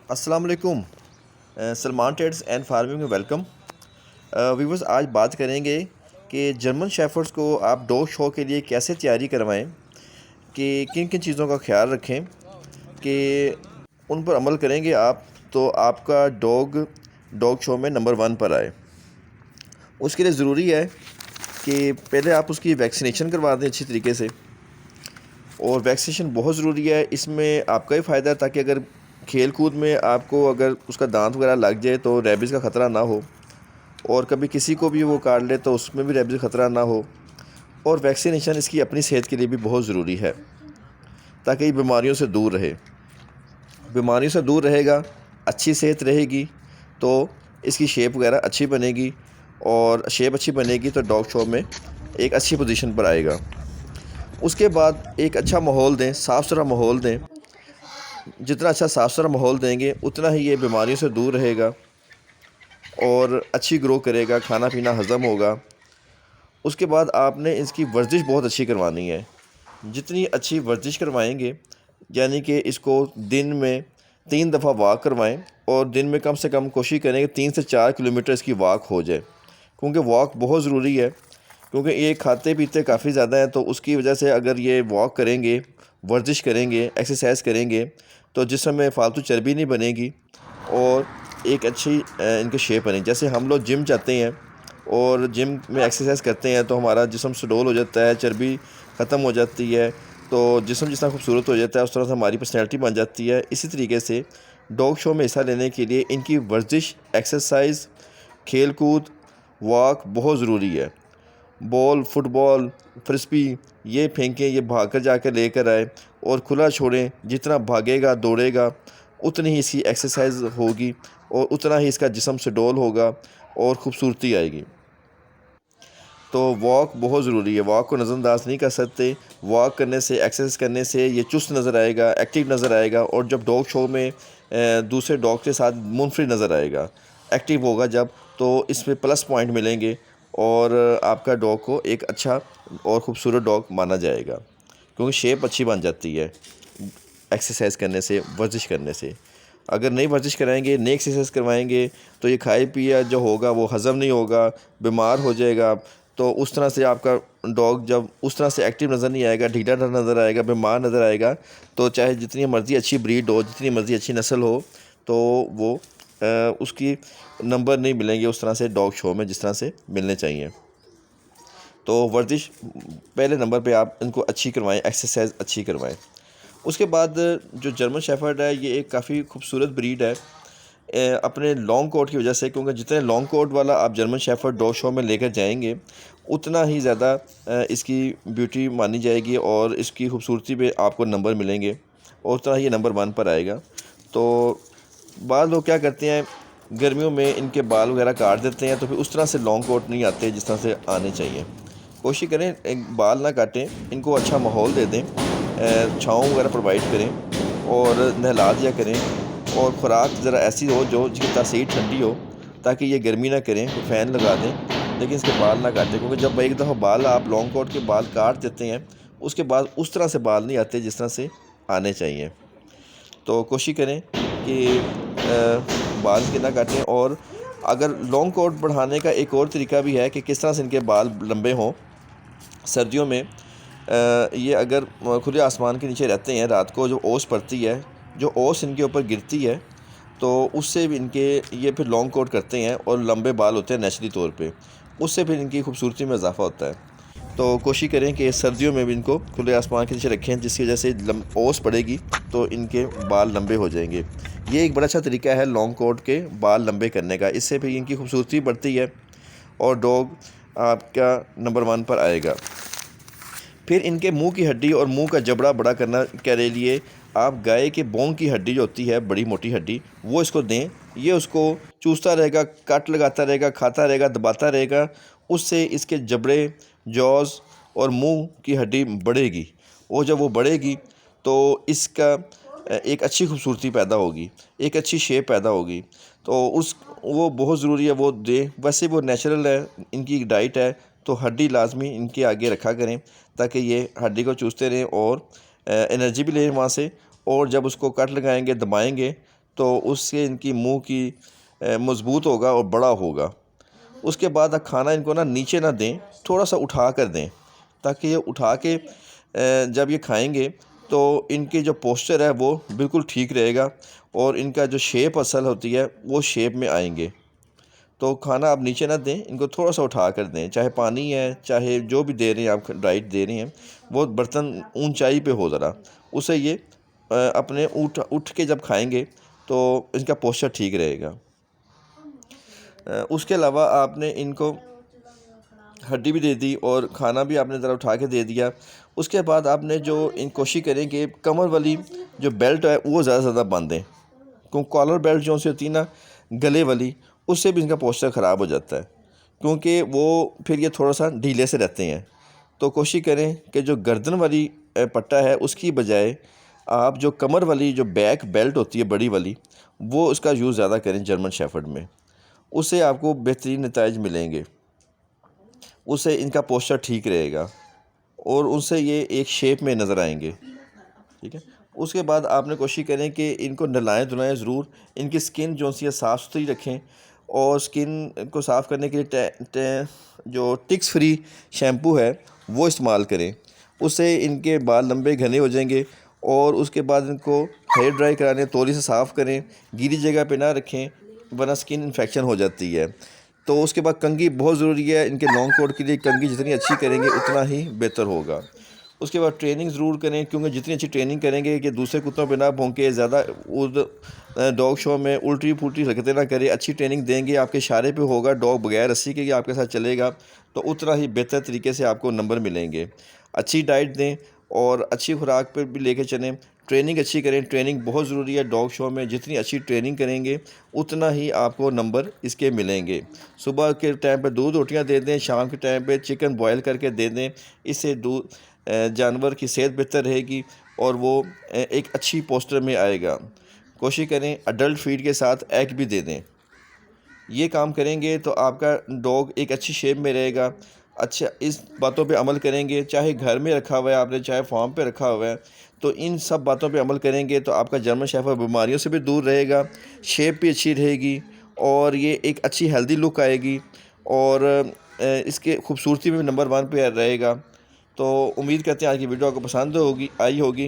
अस्सलाम वालेकुम। Salman trades and farming में वेलकम। व्यूवर्स, आज बात करेंगे कि जर्मन शेफर्ड्स को आप डॉग शो के लिए कैसे तैयारी करवाएं, कि किन किन चीज़ों का ख्याल रखें कि उन पर अमल करेंगे आप तो आपका डॉग शो में नंबर 1 पर आए। उसके लिए ज़रूरी है कि पहले आप उसकी वैक्सीनेशन करवा दें अच्छी तरीके से, और वैक्सीनेशन बहुत ज़रूरी है। इसमें आपका ही फ़ायदा है, ताकि अगर खेल कूद में आपको अगर उसका दांत वगैरह लग जाए तो रेबीज़ का ख़तरा ना हो, और कभी किसी को भी वो काट ले तो उसमें भी रेबीज़ का ख़तरा ना हो। और वैक्सीनेशन इसकी अपनी सेहत के लिए भी बहुत ज़रूरी है, ताकि ये बीमारियों से दूर रहे। बीमारियों से दूर रहेगा, अच्छी सेहत रहेगी, तो इसकी शेप वगैरह अच्छी बनेगी, और शेप अच्छी बनेगी तो डॉग शो में एक अच्छी पोजीशन पर आएगा। उसके बाद एक अच्छा माहौल दें, साफ़ सुथरा माहौल दें। जितना अच्छा साफ़ सुथरा माहौल देंगे उतना ही ये बीमारियों से दूर रहेगा और अच्छी ग्रो करेगा, खाना पीना हज़म होगा। उसके बाद आपने इसकी वर्जिश बहुत अच्छी करवानी है। जितनी अच्छी वर्जिश करवाएंगे, यानी कि इसको दिन में 3 दफ़ा वॉक करवाएं, और दिन में कम से कम कोशिश करें कि 3 से 4 किलोमीटर इसकी वॉक हो जाए, क्योंकि वॉक बहुत ज़रूरी है। क्योंकि ये खाते पीते काफ़ी ज़्यादा हैं, तो उसकी वजह से अगर ये वॉक करेंगे, वर्जिश करेंगे, एक्सरसाइज करेंगे, तो जिस्म में फ़ालतू चर्बी नहीं बनेगी और एक अच्छी इनकी शेप बनेगी। जैसे हम लोग जिम जाते हैं और जिम में एक्सरसाइज करते हैं तो हमारा जिस्म सुडौल हो जाता है, चर्बी ख़त्म हो जाती है, तो जिस्म जिस तरह खूबसूरत हो जाता है उस तरह से हमारी पर्सनैलिटी बन जाती है। इसी तरीके से डॉग शो में हिस्सा लेने के लिए इनकी वर्जिश, एक्सरसाइज, खेल कूद, वॉक बहुत ज़रूरी है। बॉल, फुटबॉल, फ्रिस्बी ये फेंकें, ये भाग कर जाकर लेकर आए और खुला छोड़ें। जितना भागेगा, दौड़ेगा, उतनी ही इसकी एक्सरसाइज होगी और उतना ही इसका जिस्म सुडौल होगा और ख़ूबसूरती आएगी। तो वॉक बहुत ज़रूरी है, वॉक को नज़रअंदाज नहीं कर सकते। वॉक करने से, एक्सरसाइज करने से ये चुस्त नज़र आएगा, एक्टिव नज़र आएगा, और जब डॉग शो में दूसरे डॉग के साथ मुनफरिद नज़र आएगा, एक्टिव होगा जब, तो इसमें प्लस पॉइंट मिलेंगे और आपका डॉग को एक अच्छा और ख़ूबसूरत डॉग माना जाएगा, क्योंकि शेप अच्छी बन जाती है एक्सरसाइज करने से, वर्जिश करने से। अगर नई वर्जिश कराएंगे, नई एक्सरसाइज करवाएंगे, तो ये खाए पिया जो होगा वो हज़म नहीं होगा, बीमार हो जाएगा। तो उस तरह से आपका डॉग जब उस तरह से एक्टिव नज़र नहीं आएगा, ढीला नज़र आएगा, बीमार नज़र आएगा, तो चाहे जितनी मर्ज़ी अच्छी ब्रीड हो, जितनी मर्ज़ी अच्छी नस्ल हो, तो वो उसकी नंबर नहीं मिलेंगे उस तरह से डॉग शो में जिस तरह से मिलने चाहिए। तो वर्जिश पहले नंबर पे आप इनको अच्छी करवाएं, एक्सरसाइज अच्छी करवाएं। उसके बाद जो जर्मन शेफर्ड है, ये एक काफ़ी खूबसूरत ब्रीड है अपने लॉन्ग कोट की वजह से, क्योंकि जितने लॉन्ग कोट वाला आप जर्मन शेफर्ड डॉग शो में लेकर जाएंगे, उतना ही ज़्यादा इसकी ब्यूटी मानी जाएगी और इसकी खूबसूरती पे आपको नंबर मिलेंगे, और उतना ही ये नंबर 1 पर आएगा। तो बाद लोग क्या करते हैं, गर्मियों में इनके बाल वगैरह काट देते हैं, तो फिर उस तरह से लॉन्ग कोट नहीं आते जिस तरह से आने चाहिए। कोशिश करें एक बाल ना काटें, इनको अच्छा माहौल दे दें, छाँव वगैरह प्रोवाइड करें और नहला दिया करें, और ख़ुराक ज़रा ऐसी हो जो जिसकी तासीर ठंडी हो, ताकि ये गर्मी ना करें। फ़ैन लगा दें, लेकिन इसके बाल ना काटें, क्योंकि जब एक दफ़ा बाल आप लॉन्ग कोट के बाल काट देते हैं, उसके बाद उस तरह से बाल नहीं आते जिस तरह से आने चाहिए। तो कोशिश करें कि बाल के ना काटें। और अगर लॉन्ग कोट बढ़ाने का एक और तरीका भी है कि किस तरह से इनके बाल लंबे हों। सर्दियों में ये अगर खुले आसमान के नीचे रहते हैं, रात को जो ओस पड़ती है, जो ओस इनके ऊपर गिरती है, तो उससे भी इनके ये फिर लॉन्ग कोट करते हैं और लंबे बाल होते हैं नेचुरली तौर पे, उससे फिर इनकी खूबसूरती में इजाफा होता है। तो कोशिश करें कि सर्दियों में भी इनको खुले आसमान के नीचे रखें, जिसकी वजह से ओस पड़ेगी तो इनके बाल लंबे हो जाएंगे। ये एक बड़ा अच्छा तरीका है लॉन्ग कोट के बाल लंबे करने का, इससे भी इनकी खूबसूरती बढ़ती है और डॉग आपका नंबर 1 पर आएगा। फिर इनके मुंह की हड्डी और मुंह का जबड़ा बड़ा करना के लिए आप गाय के बोंग की हड्डी जो होती है, बड़ी मोटी हड्डी, वो इसको दें। ये उसको चूसता रहेगा, कट लगाता रहेगा, खाता रहेगा, दबाता रहेगा। उससे इसके जबड़े, जॉज़ और मुंह की हड्डी बढ़ेगी, और जब वो बढ़ेगी तो इसका एक अच्छी खूबसूरती पैदा होगी, एक अच्छी शेप पैदा होगी। तो वो बहुत ज़रूरी है वो दें। वैसे वो नेचुरल है, इनकी डाइट है, तो हड्डी लाजमी इनके आगे रखा करें, ताकि ये हड्डी को चूसते रहें और एनर्जी भी लें वहाँ से। और जब उसको कट लगाएंगे, दबाएंगे, तो उससे इनकी मुंह की मज़बूत होगा और बड़ा होगा। उसके बाद आप खाना इनको ना नीचे ना दें, थोड़ा सा उठा कर दें, ताकि ये उठा के जब ये खाएंगे तो इनकी जो पोस्चर है वो बिल्कुल ठीक रहेगा और इनका जो शेप असल होती है वो शेप में आएंगे। तो खाना आप नीचे ना दें, इनको थोड़ा सा उठा कर दें, चाहे पानी है चाहे जो भी दे रहे हैं आप डाइट दे रहे हैं, वो बर्तन ऊंचाई पे हो ज़रा, उससे ये अपने उठ के जब खाएंगे तो इनका पोस्चर ठीक रहेगा। उसके अलावा आपने इनको हड्डी भी दे दी और खाना भी आपने ज़रा उठा के दे दिया। उसके बाद आपने जो इन कोशिश करें कि कमर वाली जो बेल्ट है वो ज़्यादा से ज़्यादा बांधें, क्योंकि कॉलर बेल्ट जो सी होती है ना गले वाली, उससे भी इनका पोस्चर ख़राब हो जाता है, क्योंकि वो फिर ये थोड़ा सा ढीले से रहते हैं। तो कोशिश करें कि जो गर्दन वाली पट्टा है उसकी बजाय आप जो कमर वाली जो बैक बेल्ट होती है बड़ी वाली, वो उसका यूज़ ज़्यादा करें जर्मन शेफर्ड में, उससे आपको बेहतरीन नताइज मिलेंगे, उससे इनका पोस्चर ठीक रहेगा और उनसे ये एक शेप में नज़र आएंगे। ठीक है। उसके बाद आपने कोशिश करें कि इनको नहलाएं धुलाएं ज़रूर, इनकी स्किन जो सी है साफ़ सुथरी रखें और स्किन को साफ़ करने के लिए जो टिक्स फ्री शैम्पू है वो इस्तेमाल करें, उससे इनके बाल लंबे घने हो जाएंगे। और उसके बाद इनको हेयर ड्राई कराने तौली से साफ़ करें, गीली जगह पे ना रखें वरना स्किन इन्फेक्शन हो जाती है। तो उसके बाद कंघी बहुत ज़रूरी है इनके लॉन्ग कोट के लिए, कंघी जितनी अच्छी करेंगे उतना ही बेहतर होगा। उसके बाद ट्रेनिंग ज़रूर करें, क्योंकि जितनी अच्छी ट्रेनिंग करेंगे कि दूसरे कुत्तों पे ना भौंके, ज़्यादा डॉग शो में उल्टी पुल्टी हरकतें ना करे। अच्छी ट्रेनिंग देंगे, आपके इशारे पे होगा, डॉग बगैर रस्सी के आपके साथ चलेगा, तो उतना ही बेहतर तरीके से आपको नंबर मिलेंगे। अच्छी डाइट दें और अच्छी खुराक पर भी लेके चलें, ट्रेनिंग अच्छी करें, ट्रेनिंग बहुत ज़रूरी है डॉग शो में। जितनी अच्छी ट्रेनिंग करेंगे उतना ही आपको नंबर इसके मिलेंगे। सुबह के टाइम पे दूध रोटियां दे दें, शाम के टाइम पे चिकन बॉयल करके दे दें, इससे दूध जानवर की सेहत बेहतर रहेगी और वो एक अच्छी पोस्टर में आएगा। कोशिश करें अडल्ट फीड के साथ एग भी दे दें। ये काम करेंगे तो आपका डॉग एक अच्छी शेप में रहेगा। अच्छा, इस बातों पे अमल करेंगे, चाहे घर में रखा हुआ है आपने चाहे फार्म पे रखा हुआ है, तो इन सब बातों पे अमल करेंगे तो आपका जर्मन शेफर्ड बीमारियों से भी दूर रहेगा, शेप भी अच्छी रहेगी और ये एक अच्छी हेल्दी लुक आएगी और इसके खूबसूरती में भी नंबर 1 पे रहेगा। तो उम्मीद करते हैं आज की वीडियो आपको पसंद आई होगी।